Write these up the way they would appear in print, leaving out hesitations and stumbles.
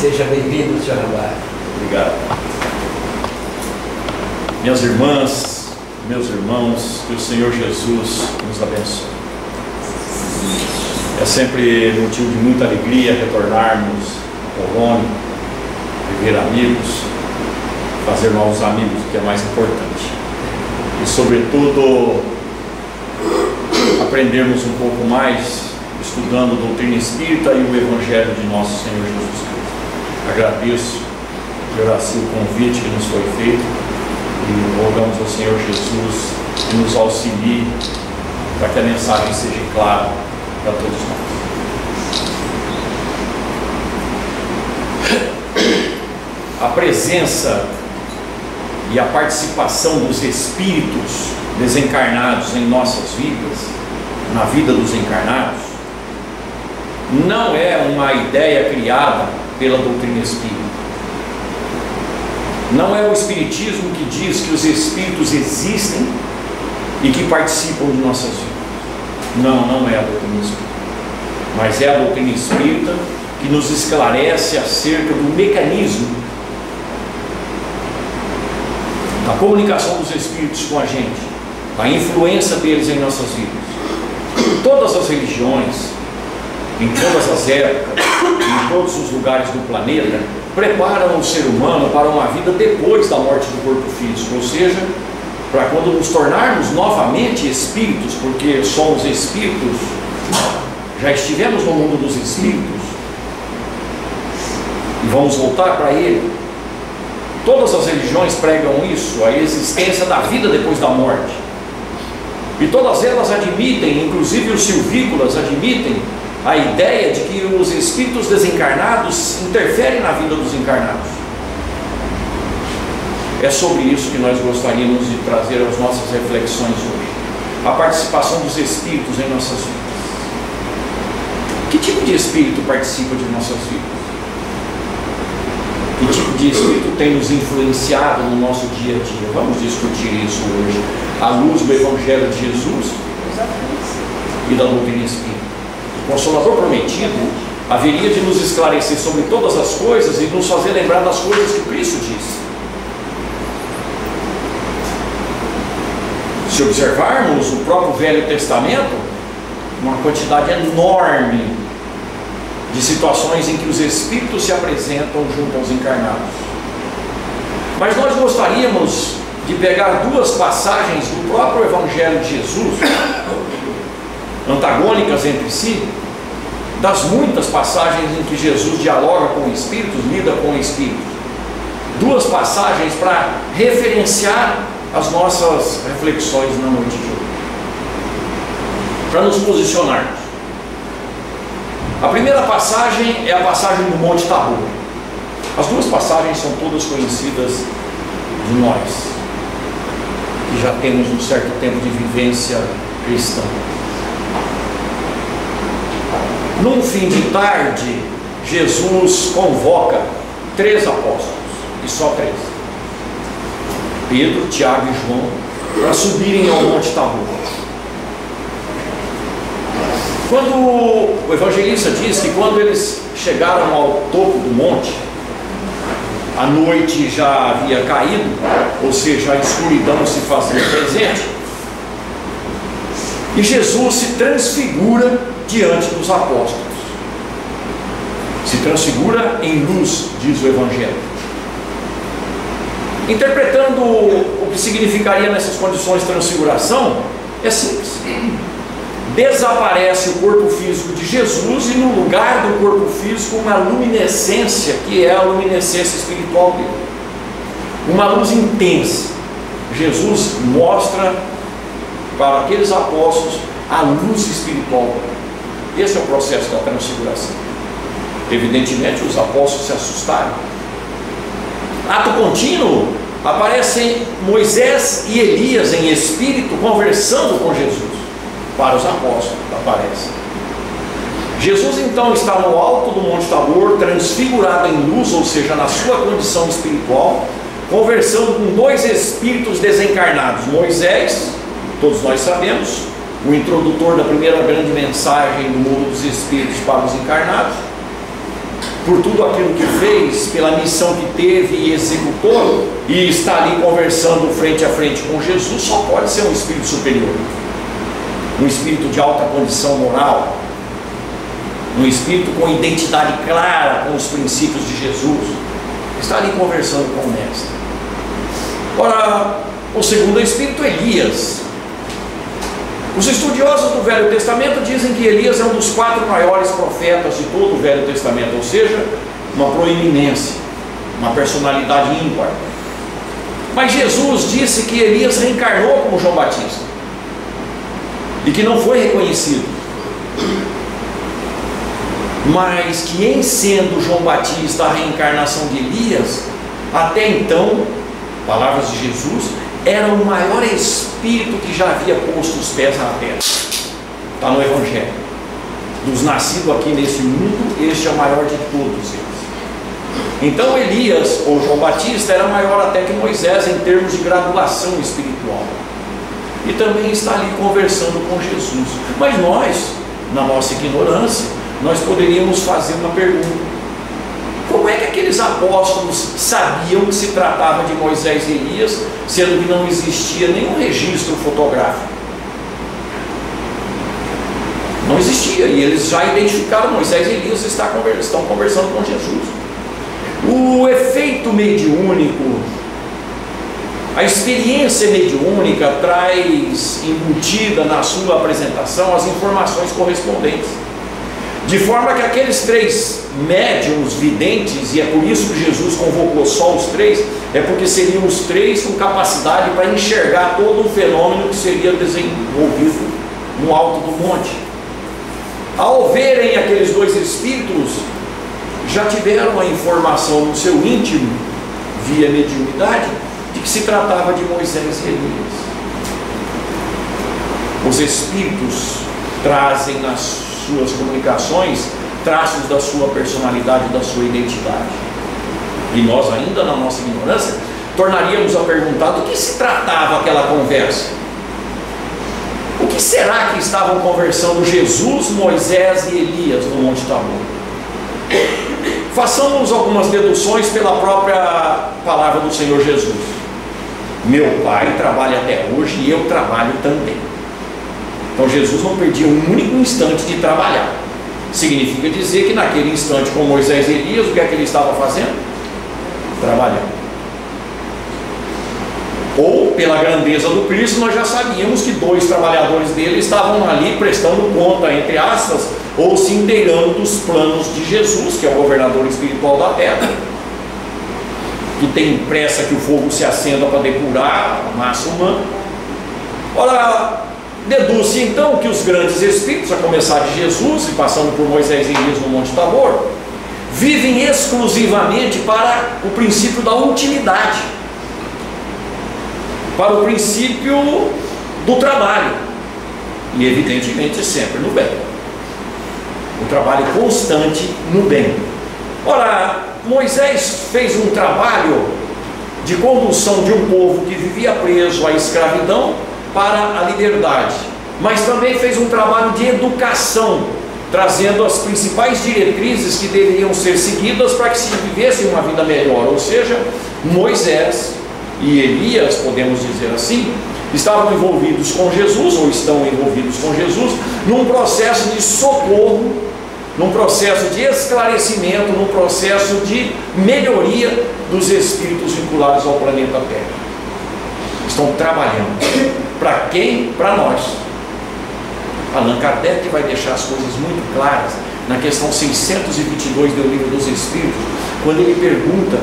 Seja bem-vindo, Sr. Ramalho. Obrigado. Minhas irmãs, meus irmãos, que o Senhor Jesus nos abençoe. É sempre motivo de muita alegria retornarmos ao Polônia, viver amigos, fazer novos amigos, que é mais importante. E, sobretudo, aprendermos um pouco mais estudando a doutrina espírita e o Evangelho de nosso Senhor Jesus Cristo. Agradeço, Horaci, o convite que nos foi feito e rogamos ao Senhor Jesus que nos auxilie para que a mensagem seja clara para todos nós. A presença e a participação dos espíritos desencarnados em nossas vidas, na vida dos encarnados, não é uma ideia criada pela doutrina espírita. Não é o espiritismo que diz que os espíritos existem e que participam de nossas vidas. Não é a doutrina espírita. Mas é a doutrina espírita que nos esclarece acerca do mecanismo da comunicação dos espíritos com a gente, da influência deles em nossas vidas. Todas as religiões, em todas as épocas, em todos os lugares do planeta, preparam o ser humano para uma vida depois da morte do corpo físico, ou seja, para quando nos tornarmos novamente espíritos, porque somos espíritos, já estivemos no mundo dos espíritos e vamos voltar para ele. Todas as religiões pregam isso, a existência da vida depois da morte, e todas elas admitem, inclusive os silvícolas admitem a ideia de que os espíritos desencarnados interferem na vida dos encarnados. É sobre isso que nós gostaríamos de trazer as nossas reflexões hoje. A participação dos espíritos em nossas vidas. Que tipo de espírito participa de nossas vidas? Que tipo de espírito tem nos influenciado no nosso dia a dia? Vamos discutir isso hoje, à luz do Evangelho de Jesus e da doutrina espírita. O Consolador prometido haveria de nos esclarecer sobre todas as coisas e nos fazer lembrar das coisas que Cristo disse. Se observarmos o próprio Velho Testamento, uma quantidade enorme de situações em que os espíritos se apresentam junto aos encarnados. Mas nós gostaríamos de pegar duas passagens do próprio Evangelho de Jesus, antagônicas entre si, das muitas passagens em que Jesus dialoga com espíritos, lida com espíritos. Duas passagens para referenciar as nossas reflexões na noite de hoje, para nos posicionarmos. A primeira passagem é a passagem do Monte Tabor. As duas passagens são todas conhecidas de nós, que já temos um certo tempo de vivência cristã. Num fim de tarde, Jesus convoca 3 apóstolos, e só 3, Pedro, Tiago e João, para subirem ao Monte Tabor. Quando o evangelista diz que quando eles chegaram ao topo do monte, a noite já havia caído, ou seja, a escuridão se fazia presente, e Jesus se transfigura diante dos apóstolos. Se transfigura em luz, diz o Evangelho. Interpretando o que significaria nessas condições de transfiguração, é simples. Desaparece o corpo físico de Jesus e no lugar do corpo físico uma luminescência, que é a luminescência espiritual dele. Uma luz intensa. Jesus mostra para aqueles apóstolos a luz espiritual. Esse é o processo da transfiguração. Evidentemente os apóstolos se assustaram. Ato contínuo, aparecem Moisés e Elias em espírito conversando com Jesus. Para os apóstolos aparece. Jesus então está no alto do Monte Tabor, transfigurado em luz, ou seja, na sua condição espiritual, conversando com 2 espíritos desencarnados. Moisés, todos nós sabemos, o introdutor da primeira grande mensagem do mundo dos espíritos para os encarnados, por tudo aquilo que fez, pela missão que teve e executou, e está ali conversando frente a frente com Jesus, só pode ser um espírito superior, um espírito de alta condição moral, um espírito com identidade clara com os princípios de Jesus, está ali conversando com o mestre. Ora, o segundo espírito, Elias. Os estudiosos do Velho Testamento dizem que Elias é um dos 4 maiores profetas de todo o Velho Testamento, ou seja, uma proeminência, uma personalidade ímpar. Mas Jesus disse que Elias reencarnou como João Batista e que não foi reconhecido, mas que, em sendo João Batista a reencarnação de Elias, até então, palavras de Jesus, era o maior espírito que já havia posto os pés na terra. Está no Evangelho. Dos nascidos aqui nesse mundo, este é o maior de todos eles. Então Elias, ou João Batista, era maior até que Moisés em termos de graduação espiritual. E também está ali conversando com Jesus. Mas nós, na nossa ignorância, nós poderíamos fazer uma pergunta: como é que aqueles apóstolos sabiam que se tratava de Moisés e Elias, sendo que não existia nenhum registro fotográfico? Não existia, e eles já identificaram Moisés e Elias, estão conversando com Jesus. O efeito mediúnico, a experiência mediúnica traz embutida na sua apresentação as informações correspondentes, de forma que aqueles 3 médiuns videntes, e é por isso que Jesus convocou só os 3, é porque seriam os 3 com capacidade para enxergar todo o fenômeno que seria desenvolvido no alto do monte. Ao verem aqueles 2 espíritos, já tiveram a informação no seu íntimo, via mediunidade, de que se tratava de Moisés e Elias. Os espíritos trazem nas suas comunicações traços da sua personalidade, da sua identidade, e nós ainda na nossa ignorância tornaríamos a perguntar do que se tratava aquela conversa. O que será que estavam conversando Jesus, Moisés e Elias no Monte Tabor? Façamos algumas deduções pela própria palavra do Senhor Jesus. Meu Pai trabalha até hoje e eu trabalho também. Então Jesus não perdia um único instante de trabalhar. Significa dizer que naquele instante com Moisés e Elias, o que é que ele estava fazendo? Trabalhando. Ou, pela grandeza do Cristo, nós já sabíamos que 2 trabalhadores dele estavam ali prestando conta, entre aspas, ou se inteirando dos planos de Jesus, que é o governador espiritual da terra, que tem pressa que o fogo se acenda para depurar a massa humana. Ora, deduz-se então que os grandes espíritos, a começar de Jesus e passando por Moisés e Elias no Monte Tabor, vivem exclusivamente para o princípio da utilidade, para o princípio do trabalho, e evidentemente sempre no bem, o trabalho constante no bem. Ora, Moisés fez um trabalho de condução de um povo que vivia preso à escravidão para a liberdade, mas também fez um trabalho de educação, trazendo as principais diretrizes que deveriam ser seguidas para que se vivesse uma vida melhor. Ou seja, Moisés e Elias, podemos dizer assim, estavam envolvidos com Jesus, ou estão envolvidos com Jesus, num processo de socorro, num processo de esclarecimento, num processo de melhoria dos espíritos vinculados ao planeta Terra. Estão trabalhando. Para quem? Para nós. Allan Kardec vai deixar as coisas muito claras na questão 622 do Livro dos Espíritos, quando ele pergunta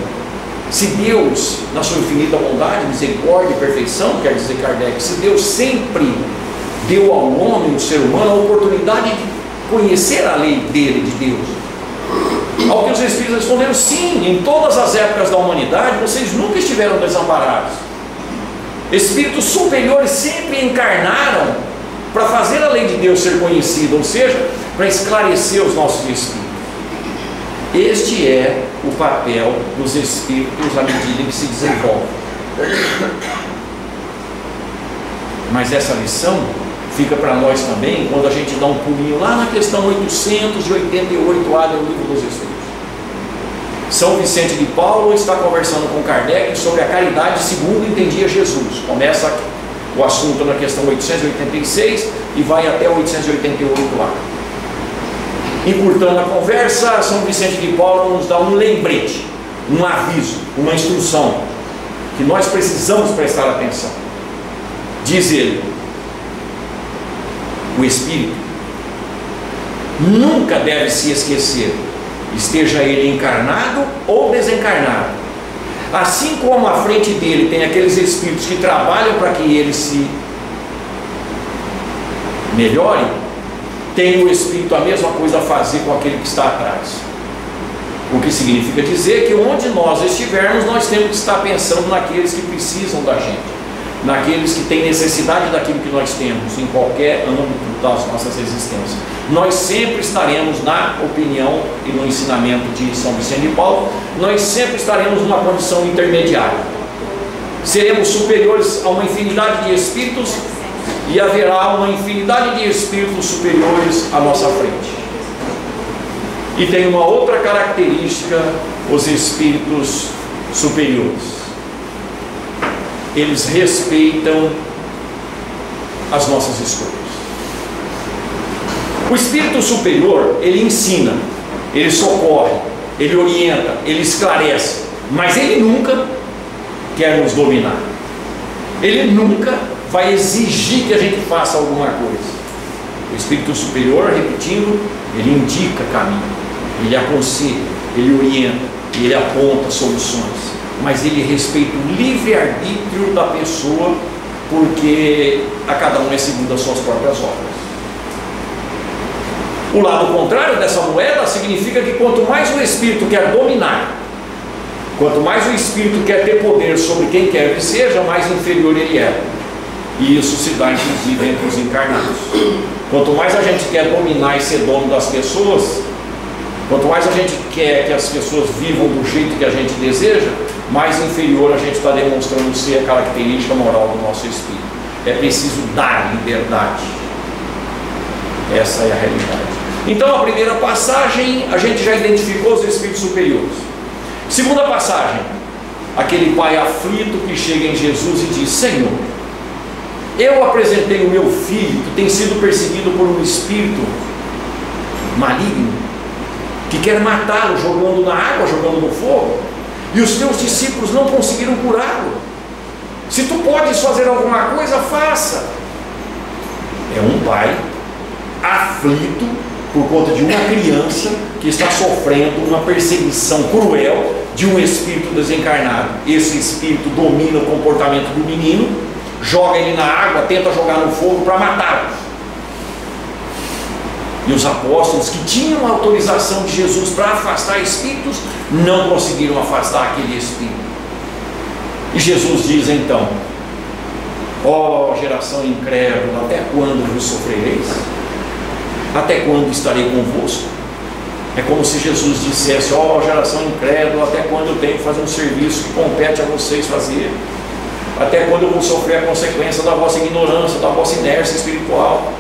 se Deus, na sua infinita bondade, misericórdia e perfeição, quer dizer Kardec, se Deus sempre deu ao homem, ao ser humano, a oportunidade de conhecer a lei dele, de Deus. Ao que os Espíritos responderam: sim, em todas as épocas da humanidade vocês nunca estiveram desamparados. Espíritos superiores sempre encarnaram para fazer a lei de Deus ser conhecida, ou seja, para esclarecer os nossos espíritos. Este é o papel dos espíritos à medida que se desenvolve. Mas essa lição fica para nós também quando a gente dá um pulinho lá na questão 888A do Livro dos Espíritos. São Vicente de Paulo está conversando com Kardec sobre a caridade segundo entendia Jesus. Começa o assunto na questão 886 e vai até 888 lá. Encurtando a conversa, São Vicente de Paulo nos dá um lembrete, um aviso, uma instrução, que nós precisamos prestar atenção. Diz ele: o espírito nunca deve se esquecer, esteja ele encarnado ou desencarnado. Assim como à frente dele tem aqueles espíritos que trabalham para que ele se melhore, tem o espírito a mesma coisa a fazer com aquele que está atrás. O que significa dizer que onde nós estivermos, nós temos que estar pensando naqueles que precisam da gente, naqueles que têm necessidade daquilo que nós temos, em qualquer âmbito das nossas existências. Nós sempre estaremos, na opinião e no ensinamento de São Vicente de Paulo, nós sempre estaremos numa condição intermediária. Seremos superiores a uma infinidade de espíritos e haverá uma infinidade de espíritos superiores à nossa frente. E tem uma outra característica, os espíritos superiores: eles respeitam as nossas escolhas. O espírito superior, ele ensina, ele socorre, ele orienta, ele esclarece, mas ele nunca quer nos dominar. Ele nunca vai exigir que a gente faça alguma coisa. O espírito superior, repetindo, ele indica caminho, ele aconselha, ele orienta, ele aponta soluções, mas ele respeita o livre-arbítrio da pessoa, porque a cada um é segundo as suas próprias obras. O lado contrário dessa moeda significa que quanto mais o espírito quer dominar, quanto mais o espírito quer ter poder sobre quem quer que seja, mais inferior ele é. E isso se dá inclusive entre os encarnados. Quanto mais a gente quer dominar e ser dono das pessoas, quanto mais a gente quer que as pessoas vivam do jeito que a gente deseja, mais inferior a gente está demonstrando ser a característica moral do nosso espírito. É preciso dar liberdade. Essa é a realidade. Então, a primeira passagem, a gente já identificou os espíritos superiores. Segunda passagem, aquele pai aflito que chega em Jesus e diz: Senhor, eu apresentei o meu filho que tem sido perseguido por um espírito maligno, que quer matá-lo, jogando na água, jogando no fogo, e os teus discípulos não conseguiram curá-lo. Se tu podes fazer alguma coisa, faça. É um pai aflito por conta de uma criança que está sofrendo uma perseguição cruel de um espírito desencarnado. Esse espírito domina o comportamento do menino, joga ele na água, tenta jogar no fogo para matá-lo. E os apóstolos, que tinham a autorização de Jesus para afastar espíritos, não conseguiram afastar aquele espírito. E Jesus diz então: ó geração incrédula, até quando vos sofrereis? Até quando estarei convosco? É como se Jesus dissesse: ó geração incrédula, até quando eu tenho que fazer um serviço que compete a vocês fazer? Até quando eu vou sofrer a consequência da vossa ignorância, da vossa inércia espiritual?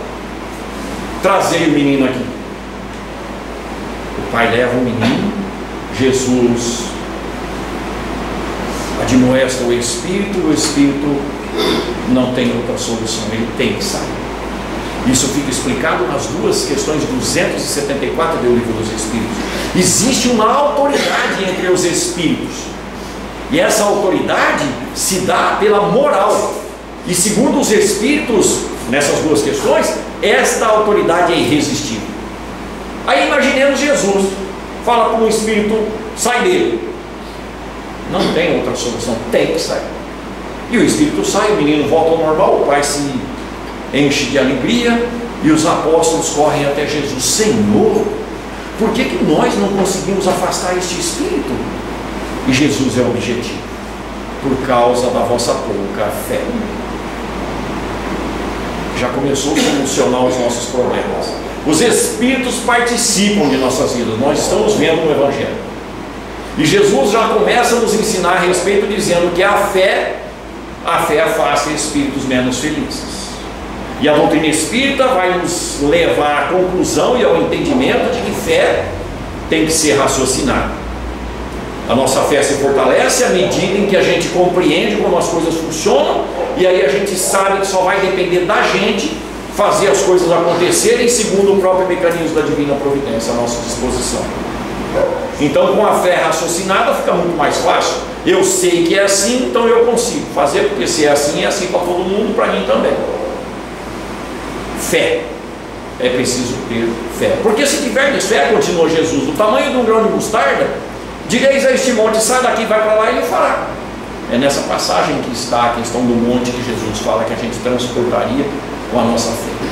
Trazei o menino aqui. O pai leva o menino, Jesus admoesta o espírito não tem outra solução, ele tem que sair. Isso fica explicado nas duas questões 274 do Livro dos Espíritos. Existe uma autoridade entre os espíritos, e essa autoridade se dá pela moral. E segundo os espíritos, nessas duas questões, esta autoridade é irresistível. Aí imaginemos Jesus fala para um espírito: sai dele. Não tem outra solução, tem que sair. E o espírito sai, o menino volta ao normal, o pai se enche de alegria, e os apóstolos correm até Jesus: Senhor, por que nós não conseguimos afastar este espírito? E Jesus é o objetivo: por causa da vossa pouca fé. Já começou a solucionar os nossos problemas. Os espíritos participam de nossas vidas, nós estamos vendo no Evangelho. E Jesus já começa a nos ensinar a respeito, dizendo que a fé afasta espíritos menos felizes. E a doutrina espírita vai nos levar à conclusão e ao entendimento de que fé tem que ser raciocinada. A nossa fé se fortalece à medida em que a gente compreende como as coisas funcionam, e aí a gente sabe que só vai depender da gente fazer as coisas acontecerem segundo o próprio mecanismo da divina providência à nossa disposição. Então, com a fé raciocinada fica muito mais fácil. Eu sei que é assim, então eu consigo fazer, porque se é assim para todo mundo, para mim também. Fé. É preciso ter fé. Porque se tiverdes fé, continuou Jesus, do tamanho de um grão de mostarda, direis a este monte, sai daqui, vai para lá, e ele fará. É nessa passagem que está a questão do monte que Jesus fala que a gente transportaria com a nossa fé.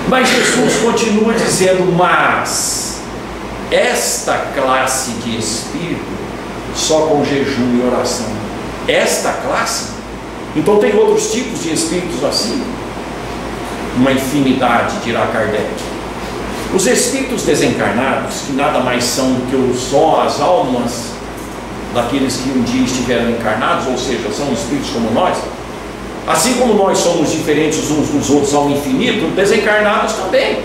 Mas Jesus continua dizendo, mas esta classe de espírito só com jejum e oração. Esta classe? Então tem outros tipos de espíritos assim? Uma infinidade, dirá Kardec. Os espíritos desencarnados, que nada mais são do que só as almas daqueles que um dia estiveram encarnados, ou seja, são espíritos como nós, assim como nós somos diferentes uns dos outros ao infinito, desencarnados também.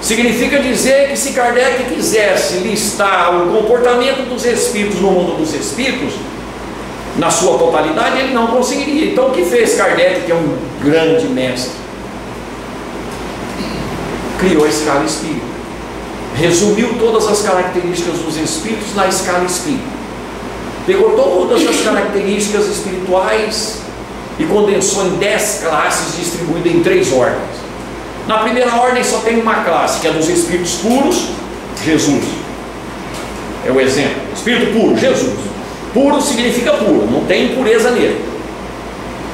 Significa dizer que se Kardec quisesse listar o comportamento dos espíritos no mundo dos espíritos, na sua totalidade, ele não conseguiria. Então o que fez Kardec, que é um grande mestre? Criou a escala espírita, resumiu todas as características dos espíritos na escala espírita, pegou todas as características espirituais e condensou em 10 classes distribuídas em 3 ordens. Na primeira ordem só tem uma classe, que é dos espíritos puros, Jesus é o exemplo. Espírito puro, Jesus. Puro significa puro, não tem impureza nele,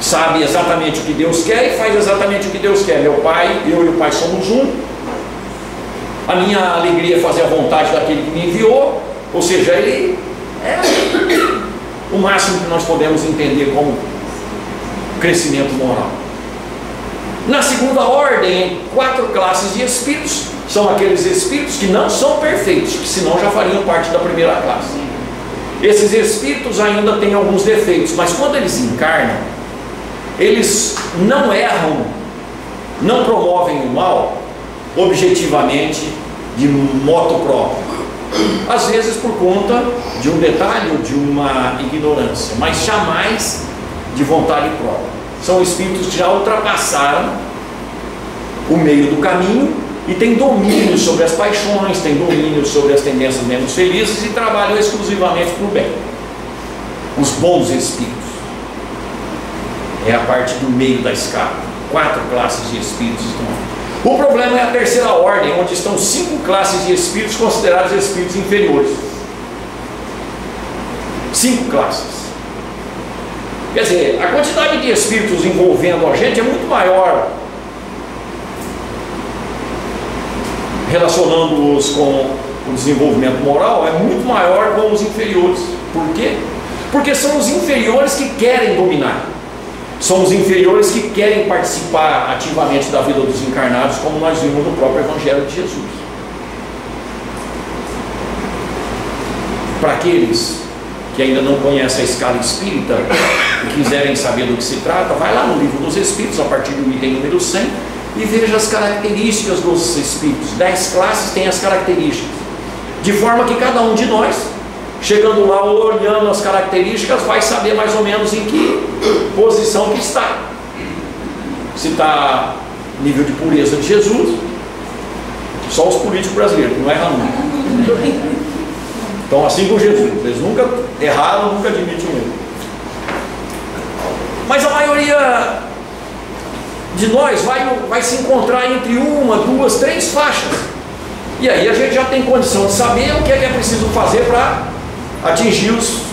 sabe exatamente o que Deus quer e faz exatamente o que Deus quer. Meu Pai, eu e o Pai somos um. A minha alegria é fazer a vontade daquele que me enviou. Ou seja, ele é o máximo que nós podemos entender como crescimento moral. Na segunda ordem, 4 classes de espíritos. São aqueles espíritos que não são perfeitos, que senão já fariam parte da primeira classe. Esses espíritos ainda têm alguns defeitos, mas quando eles encarnam, eles não erram, não promovem o mal objetivamente, de moto próprio, às vezes por conta de um detalhe ou de uma ignorância, mas jamais de vontade própria. São espíritos que já ultrapassaram o meio do caminho e têm domínio sobre as paixões, têm domínio sobre as tendências menos felizes e trabalham exclusivamente para o bem. Os bons espíritos é a parte do meio da escala. 4 classes de espíritos estão lá. O problema é a terceira ordem, onde estão 5 classes de espíritos considerados espíritos inferiores. 5 classes. Quer dizer, a quantidade de espíritos envolvendo a gente é muito maior, relacionando-os com o desenvolvimento moral, é muito maior com os inferiores. Por quê? Porque são os inferiores que querem dominar. São os inferiores que querem participar ativamente da vida dos encarnados, como nós vimos no próprio Evangelho de Jesus. Para aqueles que ainda não conhecem a escala espírita e quiserem saber do que se trata, vai lá no Livro dos Espíritos, a partir do item número 100, e veja as características dos espíritos. 10 classes têm as características, de forma que cada um de nós, chegando lá, olhando as características, vai saber mais ou menos em que posição que está. Se está nível de pureza de Jesus, só os políticos brasileiros, não erram nunca. Então, assim com Jesus, eles nunca erraram, nunca admitem o erro. Mas a maioria de nós vai se encontrar entre 1, 2, 3 faixas. E aí a gente já tem condição de saber o que é preciso fazer para atingir os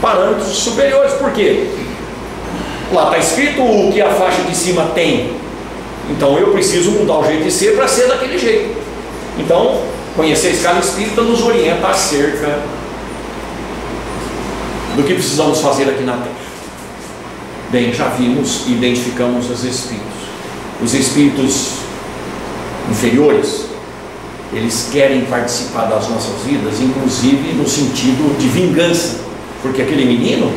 parâmetros superiores. Por quê? Lá está escrito o que a faixa de cima tem. Então eu preciso mudar o jeito de ser para ser daquele jeito. Então, conhecer a escala espírita nos orienta acerca do que precisamos fazer aqui na Terra. Bem, já vimos e identificamos os espíritos. Os espíritos inferiores, eles querem participar das nossas vidas, inclusive no sentido de vingança, porque aquele menino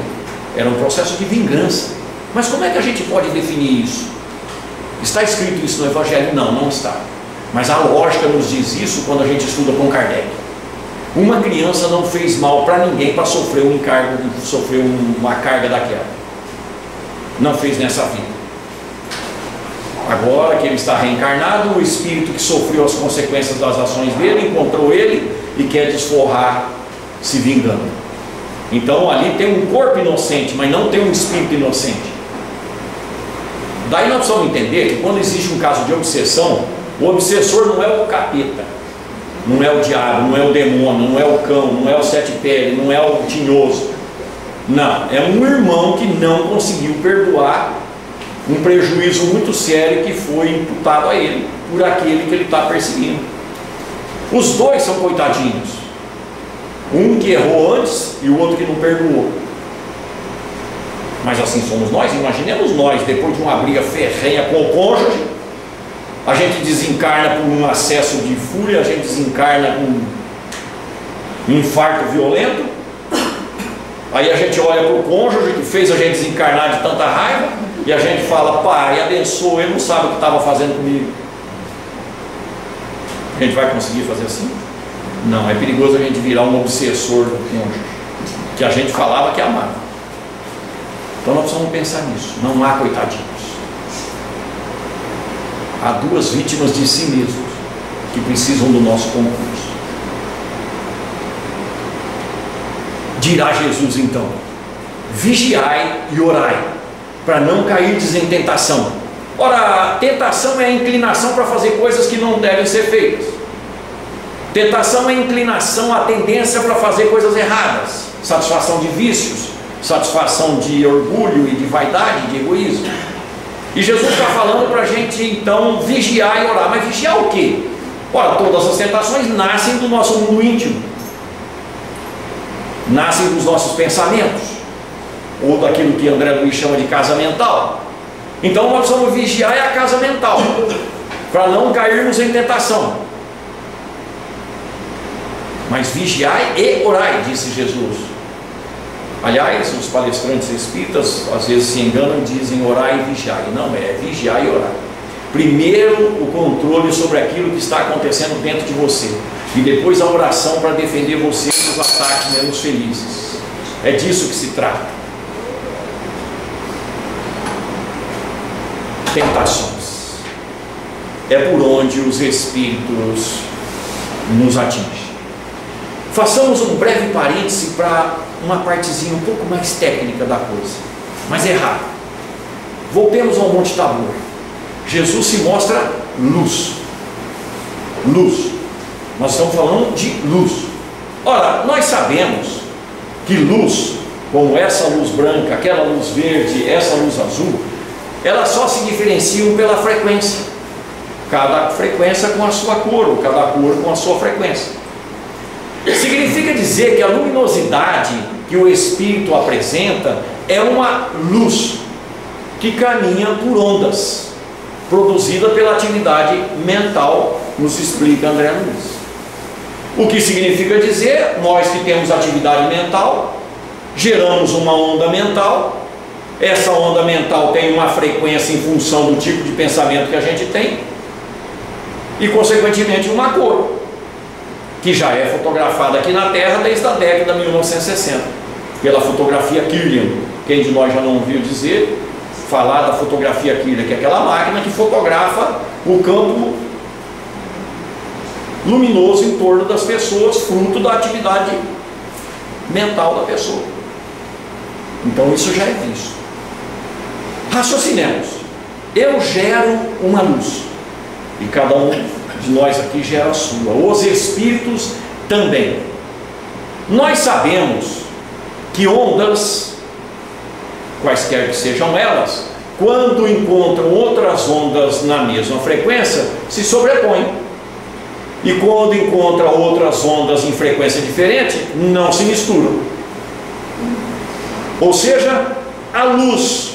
era um processo de vingança. Mas como é que a gente pode definir isso? Está escrito isso no Evangelho? Não, não está. Mas a lógica nos diz isso quando a gente estuda com Kardec. Uma criança não fez mal para ninguém para sofrer um encargo, sofrer uma carga daquela. Não fez nessa vida. Agora que ele está reencarnado, o espírito que sofreu as consequências das ações dele encontrou ele e quer desforrar, se vingando. Então ali tem um corpo inocente, mas não tem um espírito inocente. Daí nós precisamos entender que quando existe um caso de obsessão, o obsessor não é o capeta, não é o diabo, não é o demônio, não é o cão, não é o sete peles, não é o tinhoso. Não, é um irmão que não conseguiu perdoar um prejuízo muito sério que foi imputado a ele por aquele que ele está perseguindo. Os dois são coitadinhos, um que errou antes e o outro que não perdoou. Mas assim somos nós. Imaginemos nós, depois de uma briga ferrenha com o cônjuge, a gente desencarna por um acesso de fúria, a gente desencarna com um infarto violento, aí a gente olha para o cônjuge que fez a gente desencarnar de tanta raiva, e a gente fala: pai, abençoa, ele não sabe o que estava fazendo comigo. A gente vai conseguir fazer assim? Não, é perigoso a gente virar um obsessor do cônjuge, que a gente falava que amava. Então nós precisamos pensar nisso. Não há coitadinhos. Há duas vítimas de si mesmos que precisam do nosso concurso. Dirá Jesus então: vigiai e orai, para não cair em tentação. Ora, a tentação é a inclinação para fazer coisas que não devem ser feitas. Tentação é a inclinação, a tendência para fazer coisas erradas, satisfação de vícios, satisfação de orgulho e de vaidade, de egoísmo. E Jesus está falando para a gente então vigiar e orar. Mas vigiar o quê? Ora, todas as tentações nascem do nosso mundo íntimo, nascem dos nossos pensamentos, ou daquilo que André Luiz chama de casa mental. Então nós precisamos vigiar a casa mental, para não cairmos em tentação. Mas vigiai e orai, disse Jesus. Aliás, os palestrantes espíritas às vezes se enganam e dizem orai e vigiai. Não, é vigiar e orar. Primeiro o controle sobre aquilo que está acontecendo dentro de você, e depois a oração para defender você dos ataques menos felizes. É disso que se trata. Tentações é por onde os espíritos nos atingem. Façamos um breve parêntese para uma partezinha um pouco mais técnica da coisa, mas é rápido. Voltemos ao Monte Tabor. Jesus se mostra luz. Luz. Nós estamos falando de luz. Ora, nós sabemos que luz, como essa luz branca, aquela luz verde, essa luz azul, elas só se diferenciam pela frequência. Cada frequência com a sua cor, ou cada cor com a sua frequência. Significa dizer que a luminosidade que o Espírito apresenta é uma luz que caminha por ondas, produzida pela atividade mental, nos explica André Luiz. O que significa dizer, nós que temos atividade mental, geramos uma onda mental. Essa onda mental tem uma frequência em função do tipo de pensamento que a gente tem, e consequentemente uma cor, que já é fotografada aqui na Terra desde a década de 1960, pela fotografia Kirlian. Quem de nós já não ouviu falar da fotografia Kirlian, que é aquela máquina que fotografa o campo luminoso em torno das pessoas, fruto da atividade mental da pessoa. Então isso já é visto. Raciocinemos. Eu gero uma luz, e cada um de nós aqui gera a sua. Os espíritos também. Nós sabemos que ondas, quaisquer que sejam elas, quando encontram outras ondas na mesma frequência, se sobrepõem. E quando encontram outras ondas em frequência diferente, não se misturam. Ou seja, a luz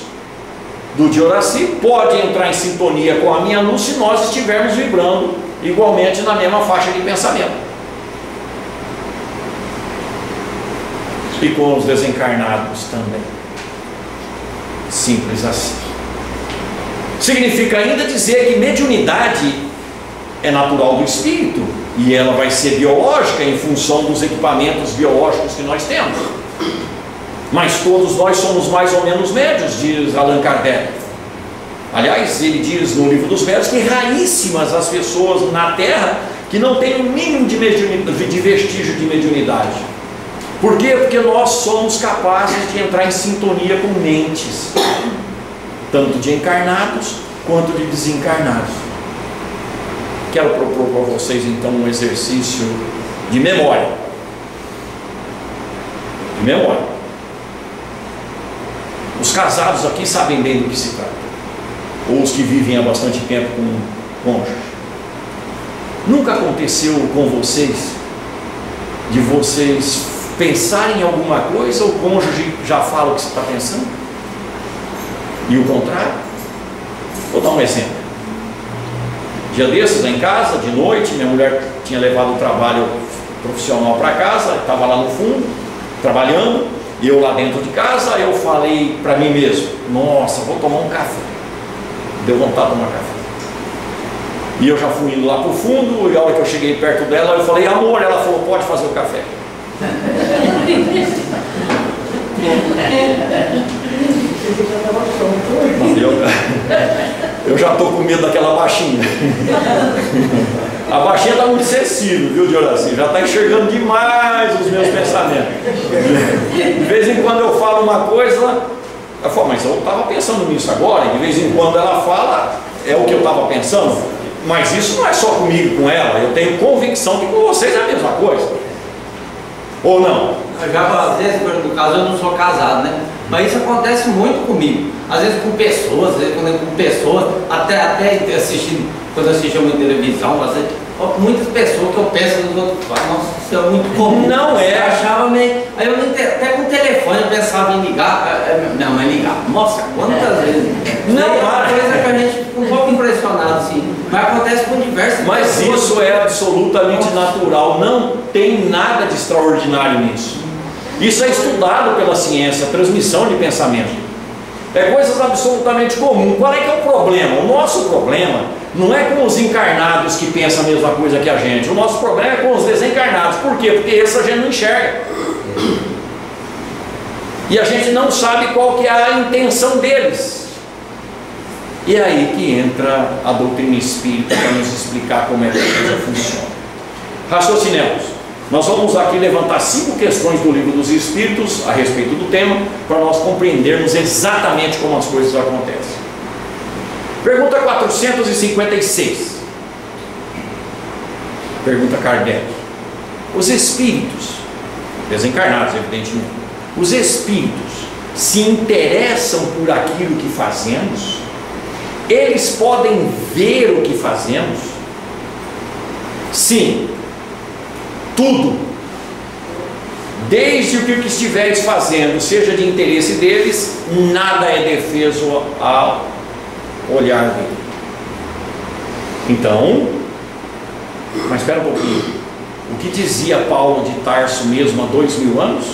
do Dioraci pode entrar em sintonia com a minha luz se nós estivermos vibrando igualmente na mesma faixa de pensamento. E com os desencarnados também. Simples assim. Significa ainda dizer que mediunidade é natural do espírito, E ela vai ser biológica em função dos equipamentos biológicos que nós temos. Mas todos nós somos mais ou menos médios, diz Allan Kardec. Aliás, ele diz no Livro dos Médios que raríssimas as pessoas na Terra que não têm o mínimo de vestígio de mediunidade. Por quê? Porque nós somos capazes de entrar em sintonia com mentes, tanto de encarnados quanto de desencarnados. Quero propor para vocês então um exercício de memória. De memória. Os casados aqui sabem bem do que se trata, ou os que vivem há bastante tempo com um cônjuge. Nunca aconteceu com vocês de vocês pensarem em alguma coisa, o cônjuge já fala o que você está pensando? E o contrário? Vou dar um exemplo. Dia desses, lá em casa, de noite, minha mulher tinha levado o trabalho profissional para casa, estava lá no fundo, trabalhando, e eu lá dentro de casa, eu falei para mim mesmo: nossa, vou tomar um café. Deu vontade de tomar café. E eu já fui indo lá para o fundo, e a hora que eu cheguei perto dela, eu falei: amor, ela falou: pode fazer o café. Eu já estou com medo daquela baixinha. A baixinha está muito sensível, viu, Dioraci? Já está enxergando demais os meus pensamentos. De vez em quando eu falo uma coisa, ela fala: mas eu estava pensando nisso agora. E de vez em quando ela fala: é o que eu estava pensando. Mas isso não é só comigo, com ela. Eu tenho convicção que com vocês é a mesma coisa. Ou não? Já às vezes, no caso, eu não sou casado, né? Mas isso acontece muito comigo. Às vezes com pessoas, às vezes com pessoas, até assistindo, quando eu assisti uma televisão, muitas pessoas que eu penso nos outros, nossa, isso é muito comum. Não é. Eu achava meio. Aí eu até com o telefone eu pensava em ligar. Não, é ligar. Nossa, quantas vezes? Não, é uma coisa que a gente fica um pouco impressionado, assim. Mas acontece com diversas Mas pessoas. isso é absolutamente natural. Não tem nada de extraordinário nisso. Isso é estudado pela ciência, transmissão de pensamento. É coisas absolutamente comuns. Qual é que é o problema? O nosso problema não é com os encarnados que pensam a mesma coisa que a gente. O nosso problema é com os desencarnados. Por quê? Porque esse a gente não enxerga. E a gente não sabe qual que é a intenção deles. E é aí que entra a doutrina espírita para nos explicar como é que a coisa funciona. Raciocinemos. Nós vamos aqui levantar 5 questões do Livro dos Espíritos a respeito do tema, para nós compreendermos exatamente como as coisas acontecem. Pergunta 456. Pergunta Kardec: os espíritos, desencarnados evidentemente, os espíritos se interessam por aquilo que fazemos? Eles podem ver o que fazemos? Sim. Tudo, desde que o que estiveres fazendo seja de interesse deles, nada é defeso ao olhar dele. Então, mas espera um pouquinho, o que dizia Paulo de Tarso mesmo há 2000 anos?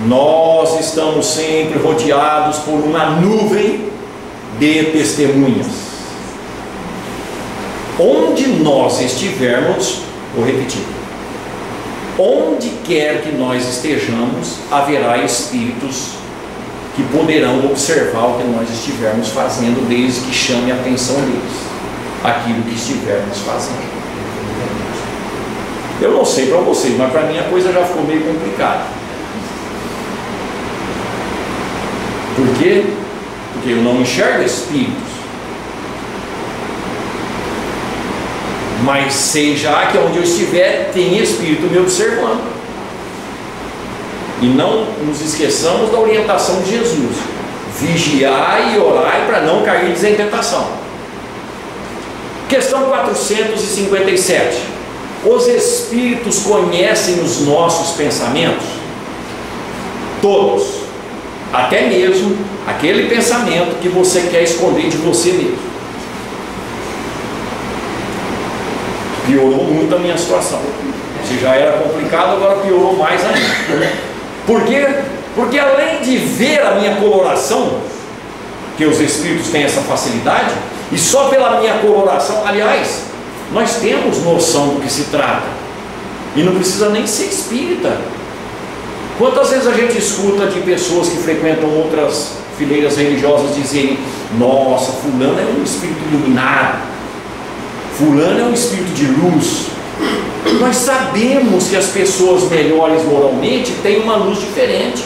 Nós estamos sempre rodeados por uma nuvem de testemunhas. Onde nós estivermos, vou repetir, onde quer que nós estejamos, haverá espíritos que poderão observar o que nós estivermos fazendo, desde que chame a atenção deles aquilo que estivermos fazendo. Eu não sei para vocês, mas para mim a coisa já ficou meio complicada. Por quê? Porque eu não enxergo espíritos, mas sei já que onde eu estiver tem espírito me observando. E não nos esqueçamos da orientação de Jesus: vigiai e orai para não cair em tentação. Questão 457. Os espíritos conhecem os nossos pensamentos? Todos, até mesmo aquele pensamento que você quer esconder de você mesmo. Piorou muito a minha situação. Se já era complicado, agora piorou mais ainda. Por quê? Porque além de ver a minha coloração, que os espíritos têm essa facilidade, e só pela minha coloração, aliás, Nós temos noção do que se trata, e não precisa nem ser espírita. Quantas vezes a gente escuta de pessoas que frequentam outras fileiras religiosas dizerem: nossa, fulano é um espírito iluminado, fulano é um espírito de luz. Nós sabemos que as pessoas melhores moralmente têm uma luz diferente.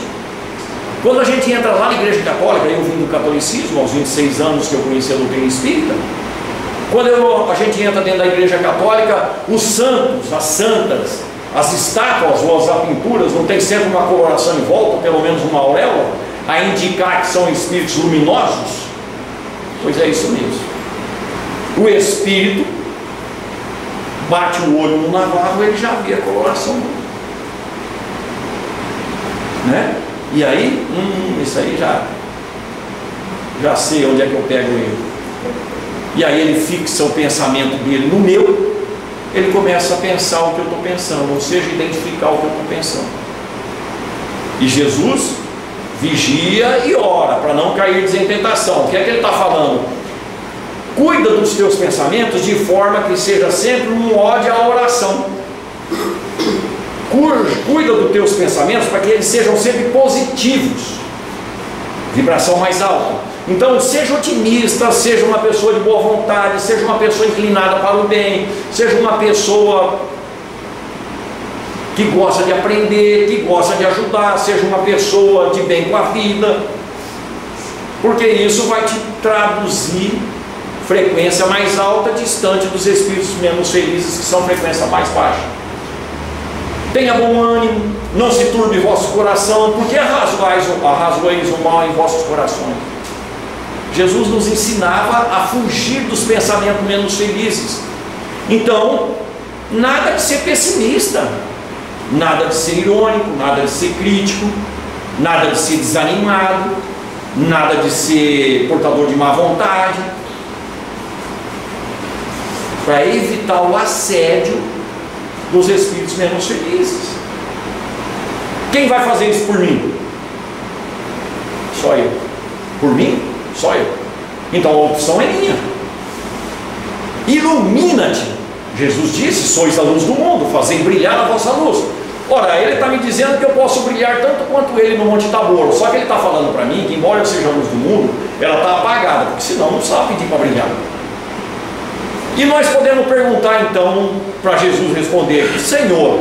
Quando a gente entra lá na igreja católica, eu vim do catolicismo aos 26 anos que eu conheci a doutrina espírita. Quando a gente entra dentro da igreja católica, os santos, as santas, as estátuas ou as pinturas não tem sempre uma coloração em volta, pelo menos uma auréola, a indicar que são espíritos luminosos? Pois é isso mesmo. O espírito bate o olho no navarro, ele já vê a coloração, né? E aí, isso aí já sei onde é que eu pego ele. E aí ele fixa o pensamento dele no meu, ele começa a pensar o que eu estou pensando, ou seja, identificar o que eu estou pensando. E Jesus vigia e ora para não cair em tentação. O que é que ele está falando? Cuida dos teus pensamentos de forma que seja sempre um ódio à oração. Cuida dos teus pensamentos para que eles sejam sempre positivos, vibração mais alta. Então seja otimista, seja uma pessoa de boa vontade, seja uma pessoa inclinada para o bem, seja uma pessoa que gosta de aprender, que gosta de ajudar, seja uma pessoa de bem com a vida, porque isso vai te traduzir frequência mais alta, distante dos espíritos menos felizes, que são frequência mais baixa. Tenha bom ânimo, não se turbe vosso coração, porque arrazoeis o mal em vossos corações. Jesus nos ensinava a fugir dos pensamentos menos felizes. Então, nada de ser pessimista, nada de ser irônico, nada de ser crítico, nada de ser desanimado, nada de ser portador de má vontade, para evitar o assédio dos espíritos menos felizes. Quem vai fazer isso por mim? Só eu. Por mim? Só eu. Então a opção é minha. Ilumina-te. Jesus disse: sois a luz do mundo, fazei brilhar a vossa luz. Ora, ele está me dizendo que eu posso brilhar tanto quanto ele no Monte Tabor. Só que ele está falando para mim que, embora eu seja a luz do mundo, ela está apagada, porque senão não sabe pedir para brilhar. E nós podemos perguntar então para Jesus responder: Senhor,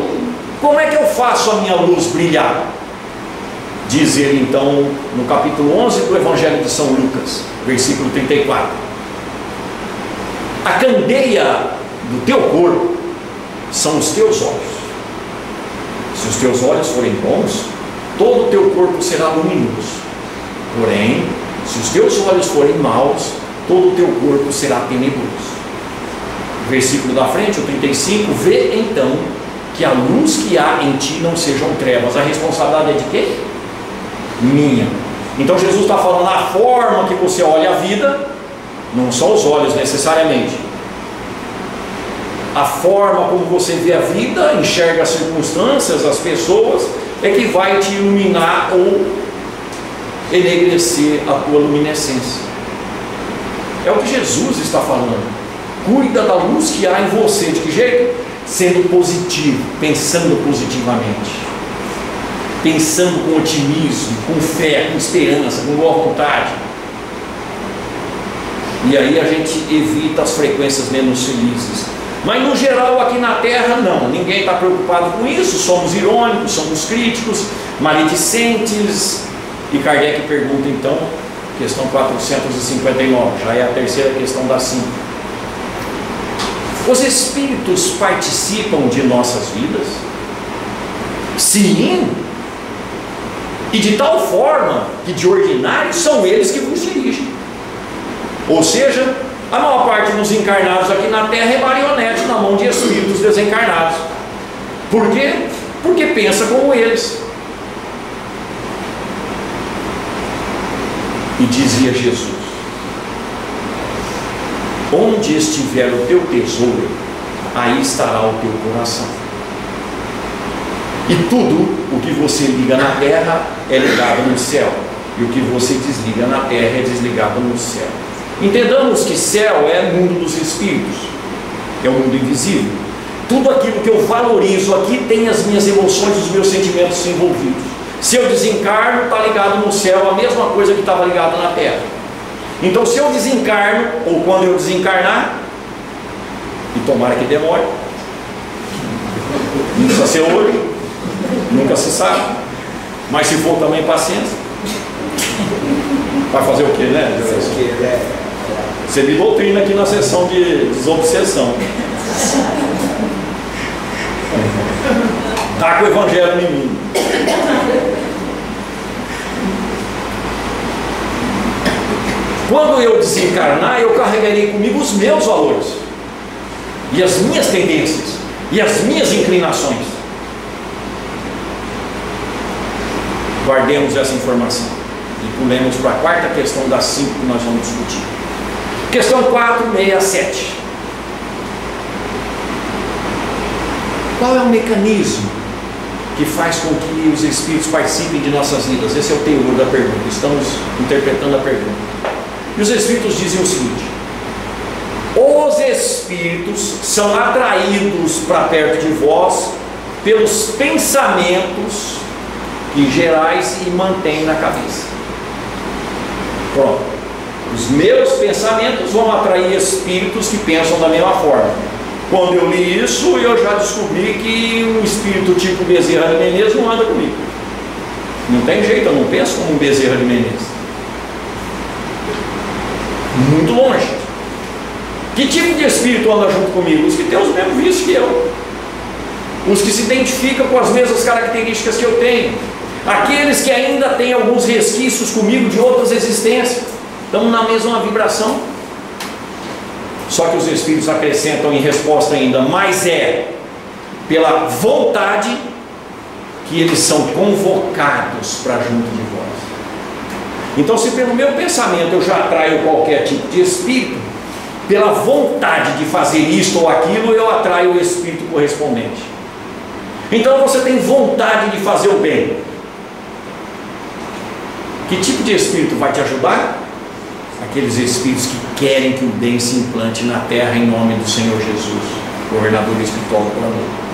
como é que eu faço a minha luz brilhar? Diz ele então no capítulo 11 do Evangelho de São Lucas, versículo 34: a candeia do teu corpo são os teus olhos. Se os teus olhos forem bons, todo o teu corpo será luminoso. Porém, se os teus olhos forem maus, todo o teu corpo será tenebroso. Versículo da frente, o 35: vê então que a luz que há em ti não sejam trevas. A responsabilidade é de quem? Minha. Então Jesus está falando a forma que você olha a vida, não só os olhos necessariamente, a forma como você vê a vida, enxerga as circunstâncias, as pessoas, é que vai te iluminar ou enegrecer a tua luminescência. É o que Jesus está falando. Cuida da luz que há em você. De que jeito? Sendo positivo, pensando positivamente, pensando com otimismo, com fé, com esperança, com boa vontade. E aí a gente evita as frequências menos felizes. Mas no geral aqui na Terra não, ninguém está preocupado com isso. Somos irônicos, somos críticos, maledicentes. E Kardec pergunta então, questão 459, já é a terceira questão das 5. Os espíritos participam de nossas vidas? Sim. E de tal forma que de ordinário são eles que vos dirigem. Ou seja, a maior parte dos encarnados aqui na Terra é marionete na mão de espíritos desencarnados. Por quê? Porque pensa como eles. E dizia Jesus: onde estiver o teu tesouro, aí estará o teu coração. E tudo o que você liga na terra é ligado no céu, e o que você desliga na terra é desligado no céu. Entendamos que céu é mundo dos espíritos, é o mundo invisível. Tudo aquilo que eu valorizo aqui tem as minhas emoções, os meus sentimentos envolvidos. Se eu desencarno, está ligado no céu a mesma coisa que estava ligado na terra. Então, se eu desencarno, ou quando eu desencarnar, e tomara que demore, não precisa ser hoje, nunca se sabe, mas se for também, paciência. Vai fazer o que, né? Você me doutrina aqui na sessão de desobsessão. Tá com o evangelho em mim. Quando eu desencarnar, eu carregarei comigo os meus valores, e as minhas tendências, e as minhas inclinações. Guardemos essa informação e pulemos para a quarta questão das 5 que nós vamos discutir. Questão 467. Qual é o mecanismo que faz com que os espíritos participem de nossas vidas? Esse é o teor da pergunta. Estamos interpretando a pergunta. E os espíritos dizem o seguinte: os espíritos são atraídos para perto de vós pelos pensamentos que gerais e mantêm na cabeça. Pronto. Os meus pensamentos vão atrair espíritos que pensam da mesma forma. Quando eu li isso, eu já descobri que um espírito tipo Bezerra de Menezes não anda comigo. Não tem jeito, eu não penso como um Bezerra de Menezes. Muito longe. Que tipo de espírito anda junto comigo? Os que têm os mesmos vícios que eu, os que se identificam com as mesmas características que eu tenho, aqueles que ainda têm alguns resquícios comigo de outras existências. Estamos na mesma vibração. Só que os espíritos acrescentam em resposta ainda: mas é pela vontade que eles são convocados para junto de vós. Então, se pelo meu pensamento eu já atraio qualquer tipo de espírito, pela vontade de fazer isto ou aquilo, eu atraio o espírito correspondente. Então você tem vontade de fazer o bem. Que tipo de espírito vai te ajudar? Aqueles espíritos que querem que o bem se implante na terra em nome do Senhor Jesus, governador espiritual do planeta.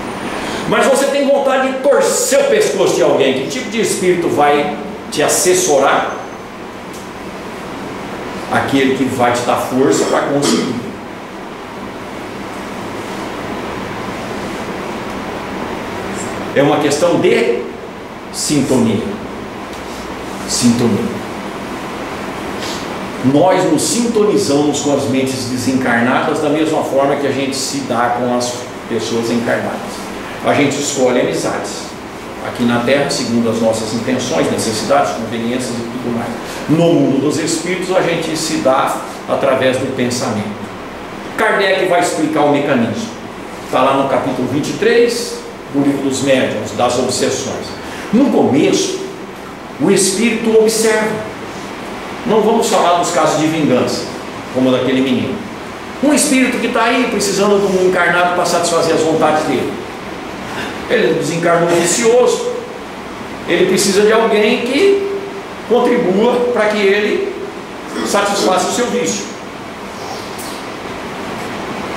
Mas você tem vontade de torcer o pescoço de alguém. Que tipo de espírito vai te assessorar? Aquele que vai te dar força para conseguir. É uma questão de sintonia. Sintonia. Nós nos sintonizamos com as mentes desencarnadas da mesma forma que a gente se dá com as pessoas encarnadas. A gente escolhe amizades aqui na Terra segundo as nossas intenções, necessidades, conveniências e tudo mais. No mundo dos espíritos a gente se dá através do pensamento. Kardec vai explicar o mecanismo. Está lá no capítulo 23 do livro dos médiuns, das obsessões. No começo, o espírito observa. Não vamos falar dos casos de vingança, como daquele menino. Um espírito que está aí precisando de um encarnado para satisfazer as vontades dele. Ele desencarnou vicioso. Ele precisa de alguém que contribua para que ele satisfaça o seu vício.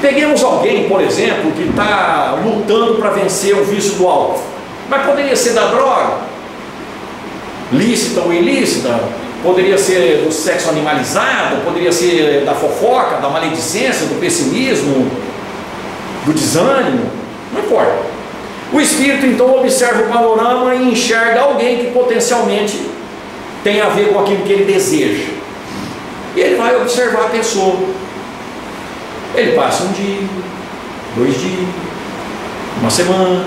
Peguemos alguém, por exemplo, que está lutando para vencer o vício do álcool. Mas poderia ser da droga, lícita ou ilícita. Poderia ser do sexo animalizado, poderia ser da fofoca, da maledicência, do pessimismo, do desânimo, não importa. O espírito então observa o panorama e enxerga alguém que potencialmente tem a ver com aquilo que ele deseja. E ele vai observar a pessoa. Ele passa um dia, 2 dias, uma semana,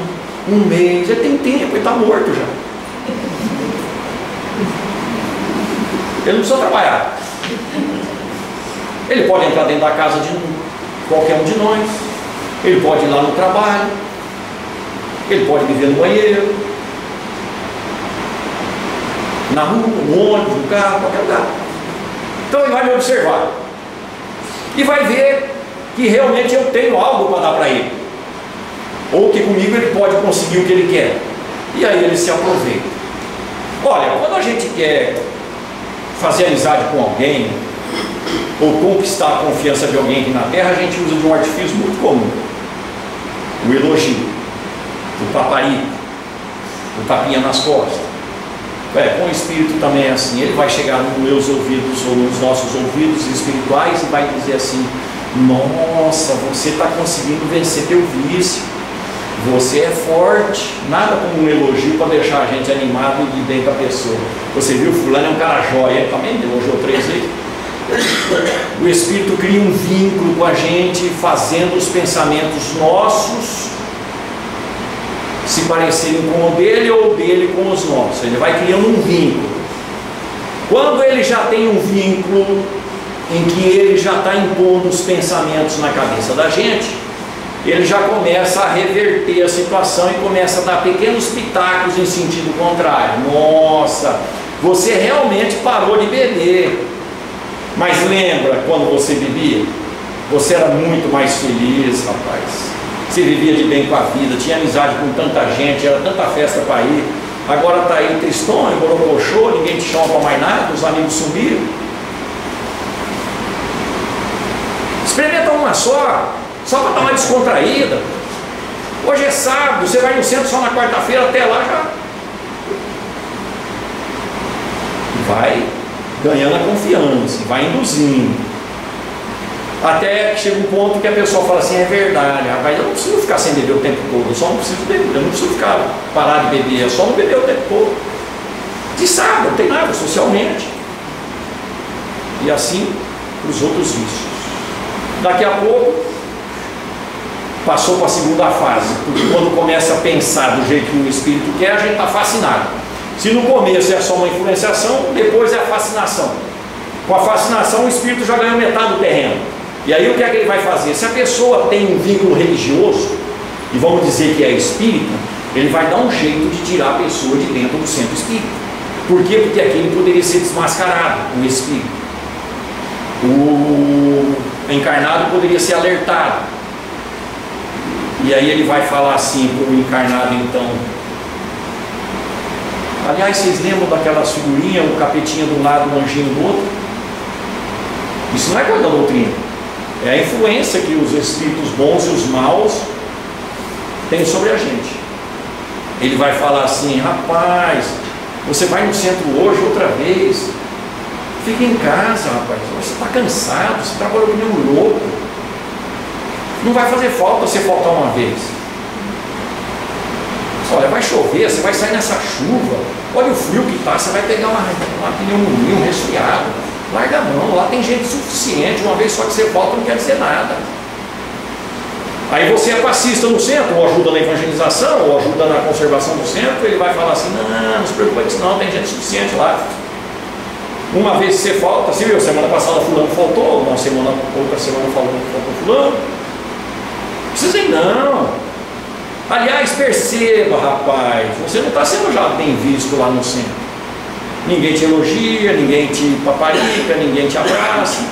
um mês, ele tem tempo, ele está morto já. Ele não precisa trabalhar. Ele pode entrar dentro da casa de qualquer um de nós. Ele pode ir lá no trabalho. Ele pode viver no banheiro, na rua, no ônibus, no carro, qualquer lugar. Então ele vai me observar e vai ver que realmente eu tenho algo para dar para ele, ou que comigo ele pode conseguir o que ele quer. E aí ele se aproveita. Olha, quando a gente quer fazer amizade com alguém, ou conquistar a confiança de alguém aqui na Terra, a gente usa de um artifício muito comum: o elogio, o paparico, o tapinha nas costas. Com o Espírito também é assim. Ele vai chegar nos meus ouvidos ou nos nossos ouvidos espirituais e vai dizer assim: nossa, você está conseguindo vencer teu vício, você é forte. Nada como um elogio para deixar a gente animado e ir bem com a pessoa. Você viu, fulano é um cara jóia, ele também elogiou 3 vezes. O Espírito cria um vínculo com a gente, fazendo os pensamentos nossos se parecerem com o dele ou o dele com os nossos. Ele vai criando um vínculo. Quando ele já tem um vínculo em que ele já está impondo os pensamentos na cabeça da gente, ele já começa a reverter a situação e começa a dar pequenos pitacos em sentido contrário. Nossa, você realmente parou de beber, mas lembra quando você bebia? Você era muito mais feliz, rapaz. Você vivia de bem com a vida, tinha amizade com tanta gente, era tanta festa para ir. Agora está aí tristonho, borocochô, ninguém te chama para mais nada, os amigos sumiram. Experimenta uma só para dar uma descontraída. Hoje é sábado, você vai no centro só na quarta-feira, até lá já vai ganhando a confiança, vai induzindo. Até que chega um ponto que a pessoa fala assim: é verdade, rapaz, eu não preciso ficar sem beber o tempo todo, eu só não preciso beber, eu não preciso ficar parar de beber, é só não beber o tempo todo. De sábado, não tem nada, socialmente. E assim os outros vícios. Daqui a pouco passou para a segunda fase, porque quando começa a pensar do jeito que o Espírito quer, a gente está fascinado. Se no começo é só uma influenciação, depois é a fascinação. Com a fascinação, o Espírito já ganhou metade do terreno. E aí o que é que ele vai fazer? Se a pessoa tem um vínculo religioso, e vamos dizer que é espírita, ele vai dar um jeito de tirar a pessoa de dentro do centro espírita. Por quê? Porque aquele poderia ser desmascarado, o espírito. O encarnado poderia ser alertado. E aí ele vai falar assim para o encarnado, então: aliás, vocês lembram daquelas figurinhas, o capetinha de um lado, o anjinho do outro? Isso não é coisa da doutrina. É a influência que os espíritos bons e os maus têm sobre a gente. Ele vai falar assim: rapaz, você vai no centro hoje outra vez, fica em casa, rapaz, você está cansado, você trabalhou que nem um louco, não vai fazer falta você faltar uma vez. Olha, vai chover, você vai sair nessa chuva, olha o frio que está, você vai pegar uma pneumonia, um resfriado. Larga a mão, lá tem gente suficiente, uma vez só que você falta não quer dizer nada. Aí você é passista no centro, ou ajuda na evangelização, ou ajuda na conservação do centro, ele vai falar assim: não se preocupe com isso não, tem gente suficiente lá. Uma vez que você falta, você viu, semana passada fulano faltou, outra semana faltou fulano. Não precisa ir não. Aliás, perceba, rapaz, você não está sendo já bem visto lá no centro. Ninguém te elogia, ninguém te paparica, ninguém te abraça.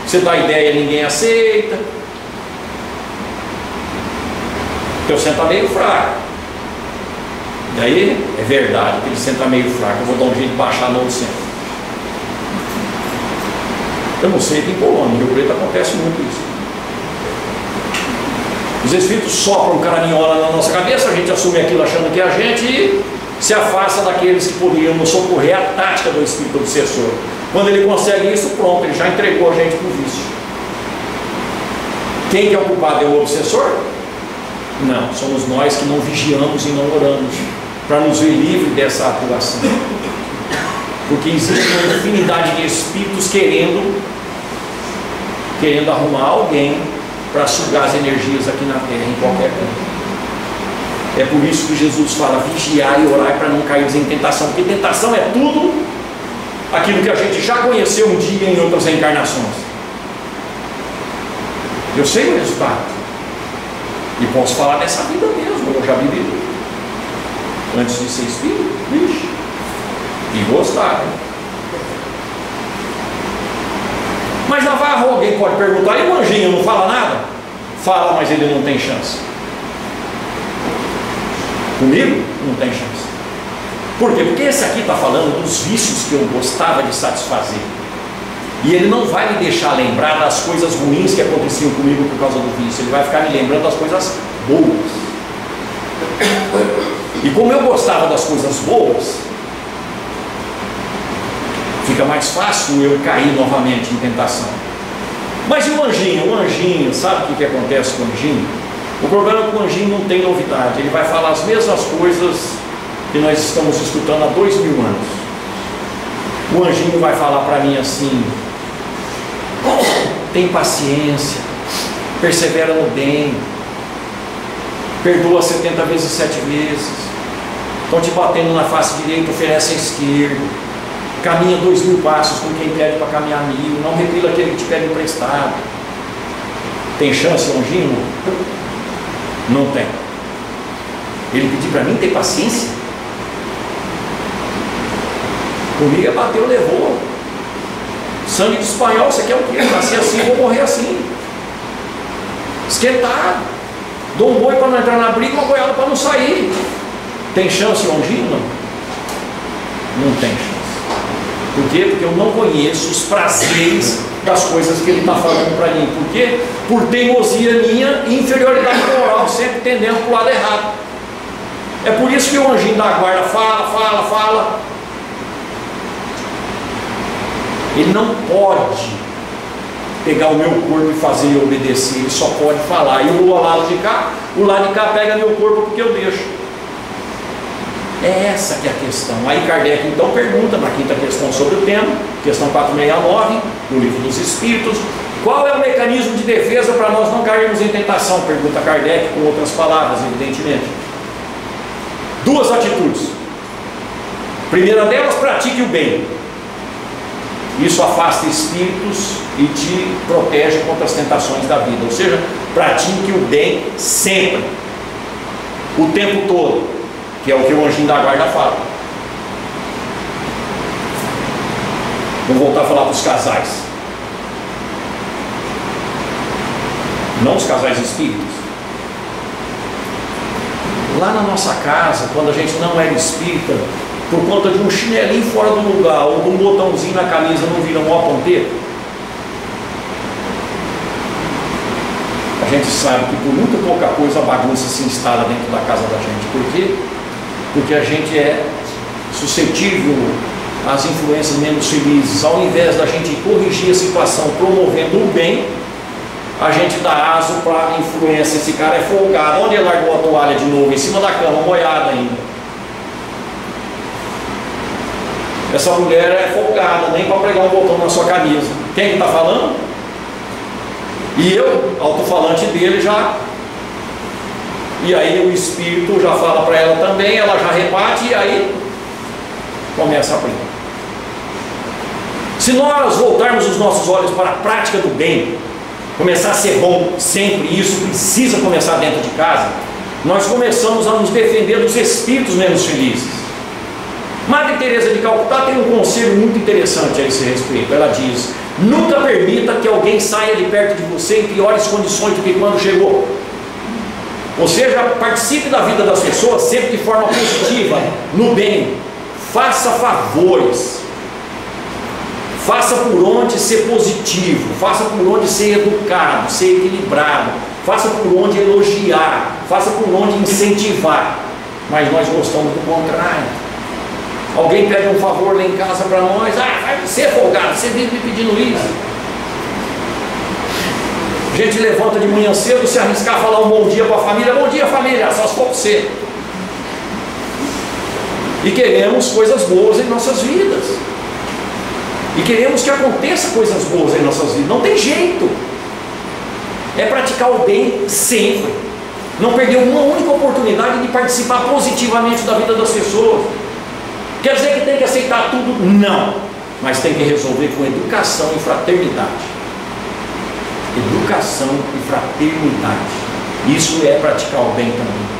Você dá ideia, ninguém aceita. Teu centro está meio fraco. E aí, é verdade que ele centro está meio fraco. Eu vou dar um jeito de baixar no outro centro. Eu não sei, aqui em Polônia, no Rio Preto acontece muito isso. Os espíritos sopram caraminhola na nossa cabeça, a gente assume aquilo achando que é a gente e se afasta daqueles que poderiam nos socorrer. A tática do espírito obsessor. Quando ele consegue isso, pronto, ele já entregou a gente para o vício. Quem que é o culpado? É o obsessor? Não, somos nós que não vigiamos e não oramos para nos ver livre dessa atuação. Porque existe uma infinidade de espíritos querendo arrumar alguém para sugar as energias aqui na Terra, em qualquer canto. É por isso que Jesus fala: vigiar e orar para não cair em tentação, porque tentação é tudo aquilo que a gente já conheceu um dia em outras encarnações. Eu sei o resultado e posso falar dessa vida mesmo. Eu já vivi antes de ser espírito, vixe, e gostar, né? Mas Navarro, alguém pode perguntar: e o anjinho não fala nada? Fala, mas ele não tem chance. Comigo não tem chance. Por quê? Porque esse aqui está falando dos vícios que eu gostava de satisfazer. E ele não vai me deixar lembrar das coisas ruins que aconteciam comigo por causa do vício. Ele vai ficar me lembrando das coisas boas. E como eu gostava das coisas boas, fica mais fácil eu cair novamente em tentação. Mas e o anjinho? O anjinho, sabe o que acontece com o anjinho? O problema é que o anjinho não tem novidade. Ele vai falar as mesmas coisas que nós estamos escutando há 2000 anos. O anjinho vai falar para mim assim: tem paciência, persevera no bem, perdoa 70 vezes 7 vezes, estão te batendo na face direita, oferece a esquerda, caminha 2000 passos com quem pede para caminhar 1000, não repila aquele que te pede emprestado. Tem chance, anjinho? Não tem. Ele pediu para mim ter paciência. Comigo é bateu, levou. Sangue de espanhol, você quer o quê? Nasci assim, vou morrer assim. Esquentado. Dou um boi para não entrar na briga, uma boiada para não sair. Tem chance, anjinho? Não tem chance. Por quê? Porque eu não conheço os prazeres das coisas que ele está falando para mim. Por quê? Por teimosia minha e inferioridade moral, sempre tendendo para o lado errado. É por isso que o anjinho da guarda fala. Ele não pode pegar o meu corpo e fazer eu obedecer, ele só pode falar. E o lado de cá pega meu corpo porque eu deixo. É essa que é a questão. Aí Kardec então pergunta na quinta questão sobre o tema, questão 469, do Livro dos Espíritos: qual é o mecanismo de defesa para nós não cairmos em tentação? Pergunta Kardec com outras palavras, evidentemente. 2 atitudes. Primeira delas, pratique o bem. Isso afasta espíritos e te protege contra as tentações da vida. Ou seja, pratique o bem sempre, o tempo todo, que é o que o anjinho da guarda fala. Vou voltar a falar para os casais, não os casais espíritas. Lá na nossa casa, quando a gente não era espírita, por conta de um chinelinho fora do lugar ou de um botãozinho na camisa não vira um ó ponteiro, a gente sabe que por muito pouca coisa a bagunça se instala dentro da casa da gente. Por quê? Porque a gente é suscetível às influências menos felizes. Ao invés da gente corrigir a situação promovendo o bem, a gente dá aso para a influência. Esse cara é folgado, onde ele largou a toalha de novo? Em cima da cama, molhada ainda. Essa mulher é folgada, nem para pregar um botão na sua camisa. Quem que está falando? E eu, alto-falante dele, já. E aí o espírito já fala para ela também, ela já rebate, e aí começa a briga. Se nós voltarmos os nossos olhos para a prática do bem, começar a ser bom sempre, e isso precisa começar dentro de casa, nós começamos a nos defender dos espíritos menos felizes. Madre Teresa de Calcutá tem um conselho muito interessante a esse respeito. Ela diz: nunca permita que alguém saia de perto de você em piores condições do que quando chegou. Ou seja, participe da vida das pessoas sempre de forma positiva, no bem. Faça favores, faça por onde ser positivo, faça por onde ser educado, ser equilibrado, faça por onde elogiar, faça por onde incentivar. Mas nós gostamos do contrário. Alguém pede um favor lá em casa para nós: vai ser folgado, você vive me pedindo isso. A gente levanta de manhã cedo, se arriscar a falar um bom dia para a família: bom dia, família, só se for você. E queremos coisas boas em nossas vidas, e queremos que aconteça coisas boas em nossas vidas. Não tem jeito. É praticar o bem sempre, não perder uma única oportunidade de participar positivamente da vida das pessoas. Quer dizer que tem que aceitar tudo? Não. Mas tem que resolver com educação e fraternidade. Educação e fraternidade. Isso é praticar o bem também.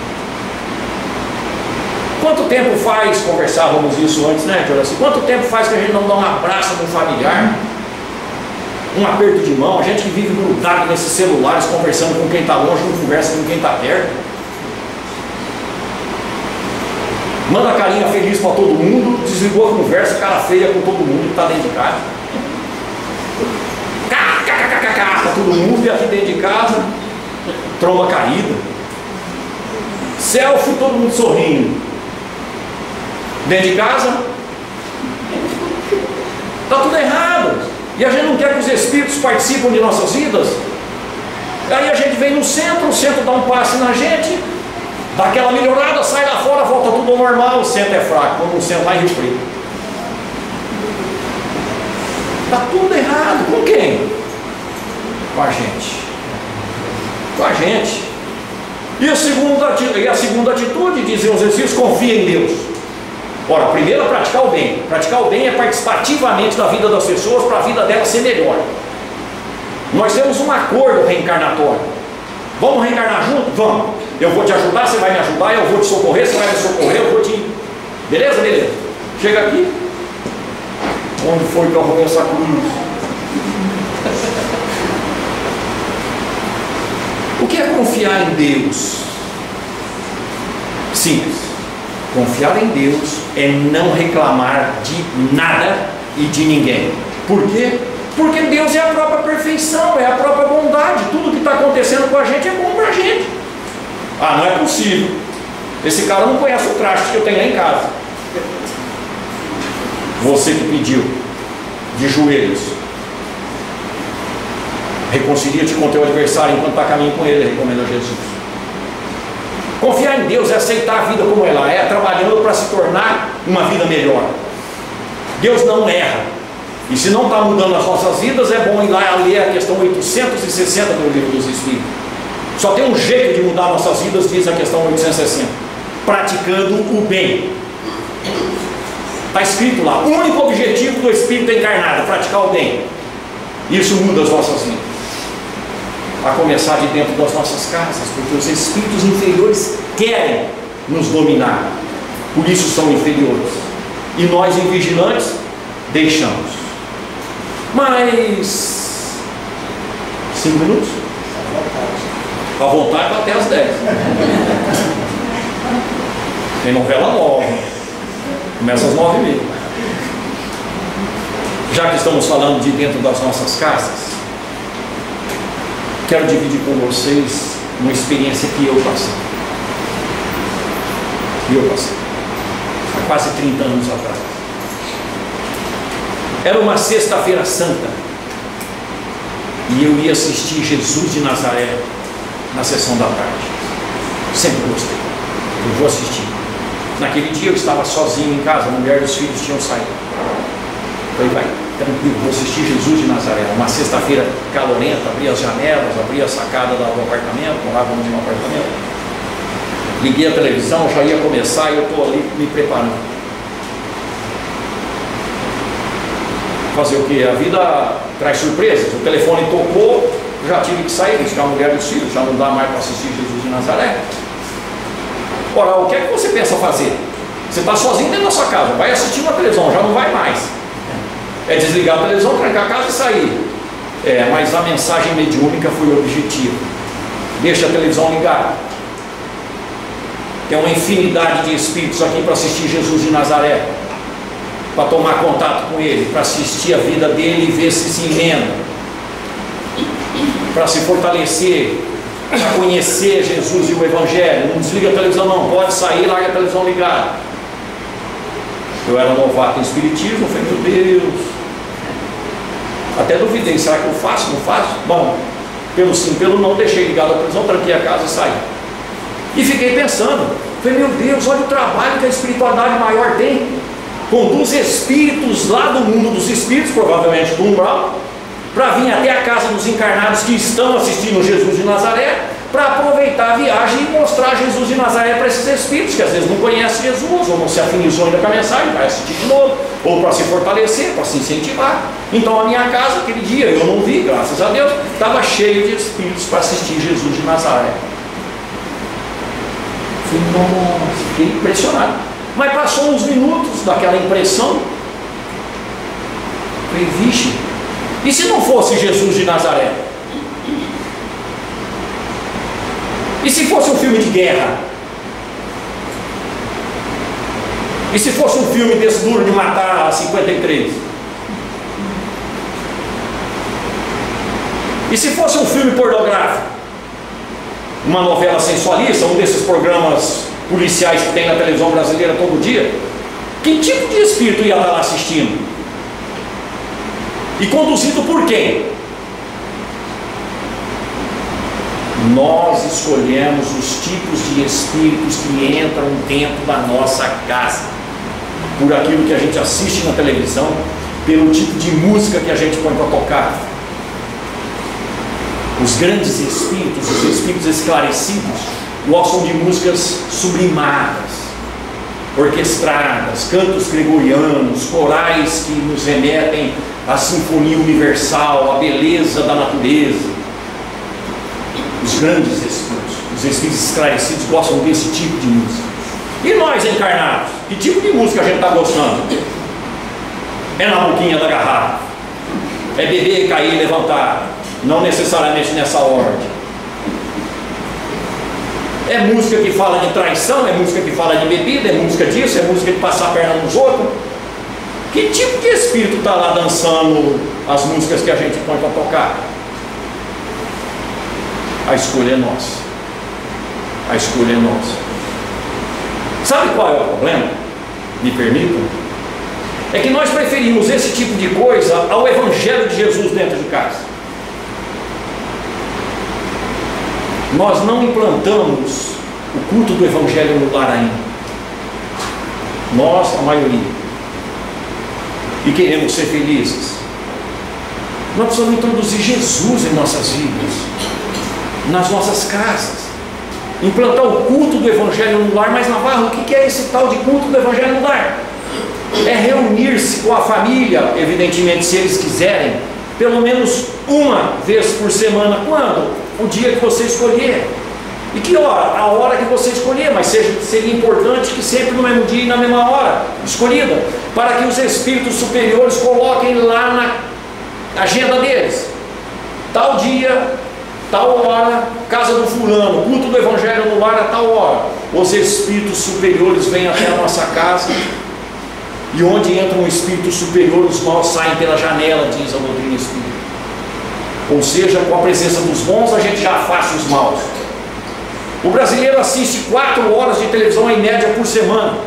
Quanto tempo faz, conversávamos isso antes, né, Joraci? Quanto tempo faz que a gente não dá um abraço no familiar? Um aperto de mão? A gente que vive grudado nesses celulares, conversando com quem está longe, não conversa com quem está perto. Manda a carinha feliz para todo mundo, desligou a conversa, cara feia com todo mundo que está dentro de casa. Tá todo mundo e aqui dentro de casa, tromba caída. Selfie, todo mundo sorrindo. Dentro de casa, está tudo errado. E a gente não quer que os espíritos participem de nossas vidas. Aí a gente vem no centro, o centro dá um passe na gente, dá aquela melhorada, sai lá fora, volta tudo ao normal, o centro é fraco, como o centro lá em Rio Preto. Está tudo errado. Com quem? Com a gente. Com a gente. E a segunda atitude, dizem os espíritos, confia em Deus. Ora, primeiro é praticar o bem. Praticar o bem é participativamente da vida das pessoas para a vida delas ser melhor. Nós temos um acordo reencarnatório. Vamos reencarnar junto? Vamos. Eu vou te ajudar, você vai me ajudar, eu vou te socorrer, você vai me socorrer, eu vou te... Beleza? Beleza. Chega aqui. Onde foi que eu arrumei essa cruz? O que é confiar em Deus? Simples. Confiar em Deus é não reclamar de nada e de ninguém. Por quê? Porque Deus é a própria perfeição, é a própria bondade. Tudo que está acontecendo com a gente é bom para a gente. Ah, não é possível. Esse cara não conhece o traste que eu tenho lá em casa. Você que pediu, de joelhos, reconcilia-te com teu adversário enquanto está caminhando com ele, recomenda Jesus. Confiar em Deus é aceitar a vida como ela é, trabalhando para se tornar uma vida melhor. Deus não erra. E se não está mudando as nossas vidas, é bom ir lá ler a questão 860 do Livro dos Espíritos. Só tem um jeito de mudar nossas vidas, diz a questão 860. Praticando o bem. Está escrito lá, o único objetivo do Espírito encarnado, praticar o bem. Isso muda as nossas vidas. A começar de dentro das nossas casas, porque os espíritos inferiores querem nos dominar, por isso são inferiores, e nós invigilantes deixamos. Mas 5 minutos? À vontade até às 10. Tem novela nova, começa às 9h30. Já que estamos falando de dentro das nossas casas, quero dividir com vocês uma experiência que eu passei. Há quase 30 anos atrás. Era uma sexta-feira santa e eu ia assistir Jesus de Nazaré na sessão da tarde. Sempre gostei. Eu vou assistir. Naquele dia eu estava sozinho em casa, a mulher e os filhos tinham saído. Falei, vai, tranquilo, vou assistir Jesus de Nazaré. Uma sexta-feira calorenta, abri as janelas, abri a sacada do apartamento, morávamos em um apartamento. Liguei a televisão, já ia começar e eu estou ali me preparando. Fazer o que? A vida traz surpresas. O telefone tocou, já tive que sair, buscar a mulher dos filhos, já não dá mais para assistir Jesus de Nazaré. Ora, o que é que você pensa fazer? Você está sozinho dentro da sua casa, vai assistir uma televisão, já não vai mais. É desligar a televisão, trancar a casa e sair. Mas a mensagem mediúnica foi objetiva. Deixa a televisão ligada. Tem uma infinidade de espíritos aqui para assistir Jesus de Nazaré, para tomar contato com ele, para assistir a vida dele e ver se emenda, para se fortalecer, para conhecer Jesus e o Evangelho. Não desliga a televisão não, pode sair, larga a televisão ligada. Eu era novato em espiritismo, falei, meu Deus, até duvidei, será que eu faço, não faço? Bom, pelo sim, pelo não, deixei ligado a televisão, tranquei a casa e saí. E fiquei pensando, falei, meu Deus, olha o trabalho que a espiritualidade maior tem. Conduz espíritos lá do mundo dos espíritos, provavelmente do umbral, para vir até a casa dos encarnados que estão assistindo Jesus de Nazaré, para aproveitar a viagem e mostrar Jesus de Nazaré para esses espíritos que às vezes não conhecem Jesus, ou não se afinizou ainda com a mensagem, vai assistir de novo, ou para se fortalecer, para se incentivar. Então a minha casa, aquele dia, eu não vi, graças a Deus, estava cheio de espíritos para assistir Jesus de Nazaré. Falei, nossa, fiquei impressionado. Mas passou uns minutos daquela impressão. Falei, vixe, e se não fosse Jesus de Nazaré? E se fosse um filme de guerra? E se fosse um filme desse duro de matar a 53? E se fosse um filme pornográfico, uma novela sensualista, um desses programas policiais que tem na televisão brasileira todo dia, que tipo de espírito ia estar lá assistindo? E conduzido por quem? Nós escolhemos os tipos de espíritos que entram dentro da nossa casa, por aquilo que a gente assiste na televisão, pelo tipo de música que a gente põe para tocar. Os grandes espíritos, os espíritos esclarecidos, gostam de músicas sublimadas, orquestradas, cantos gregorianos, corais que nos remetem à sinfonia universal, à beleza da natureza. Os grandes espíritos, os espíritos esclarecidos, gostam desse tipo de música. E nós encarnados, que tipo de música a gente está gostando? É na boquinha da garrafa, é beber, cair e levantar, não necessariamente nessa ordem. É música que fala de traição, é música que fala de bebida, é música disso, é música de passar a perna nos outros. Que tipo de espírito está lá dançando as músicas que a gente põe para tocar? A escolha é nossa. A escolha é nossa. Sabe qual é o problema? Me permitam. É que nós preferimos esse tipo de coisa ao Evangelho de Jesus dentro de casa. Nós não implantamos o culto do Evangelho no lar ainda. Nós, a maioria. E queremos ser felizes. Nós precisamos introduzir Jesus em nossas vidas, nas nossas casas. Implantar o culto do Evangelho no lar. Mas, Navarro, o que é esse tal de culto do Evangelho no lar? É reunir-se com a família, evidentemente, se eles quiserem, pelo menos uma vez por semana. Quando? O dia que você escolher. E que hora? A hora que você escolher, mas seria importante que sempre no mesmo dia e na mesma hora escolhida, para que os espíritos superiores coloquem lá na agenda deles: tal dia, tal hora, casa do fulano, culto do Evangelho no lar a tal hora. Os espíritos superiores vêm até a nossa casa, e onde entra um espírito superior, os maus saem pela janela, diz a doutrina espírita. Ou seja, com a presença dos bons, a gente já afasta os maus. O brasileiro assiste 4 horas de televisão em média por semana.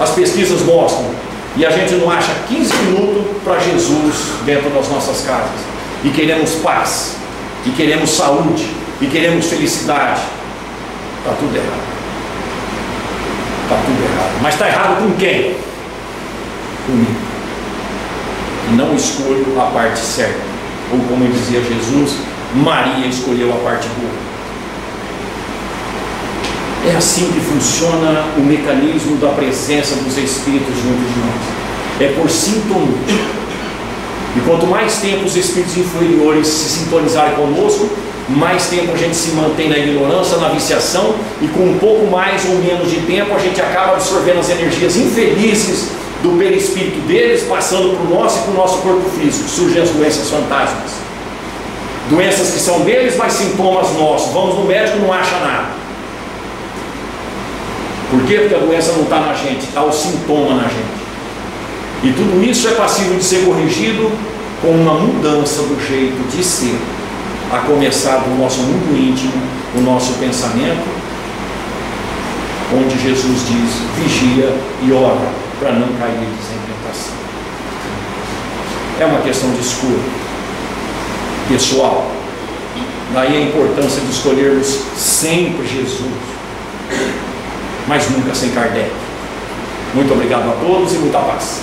As pesquisas mostram. E a gente não acha 15 minutos para Jesus dentro das nossas casas. E queremos paz, e queremos saúde, e queremos felicidade. Está tudo errado. Está tudo errado. Mas está errado com quem? Comigo. E não escolho a parte certa. Ou como dizia Jesus, Maria escolheu a parte boa. É assim que funciona o mecanismo da presença dos Espíritos junto de nós. É por sintonia. E quanto mais tempo os Espíritos inferiores se sintonizarem conosco, mais tempo a gente se mantém na ignorância, na viciação, e com um pouco mais ou menos de tempo a gente acaba absorvendo as energias infelizes do perispírito deles, passando para o nosso e para o nosso corpo físico. Surgem as doenças fantasmas. Doenças que são deles, mas sintomas nossos. Vamos no médico, não acha nada. Por quê? Porque a doença não está na gente, está o sintoma na gente. E tudo isso é passível de ser corrigido com uma mudança do jeito de ser, a começar do nosso mundo íntimo, o nosso pensamento, onde Jesus diz: vigia e ora, para não cair em tentação. É uma questão de escolha pessoal. Daí a importância de escolhermos sempre Jesus, mas nunca sem Kardec. Muito obrigado a todos e muita paz.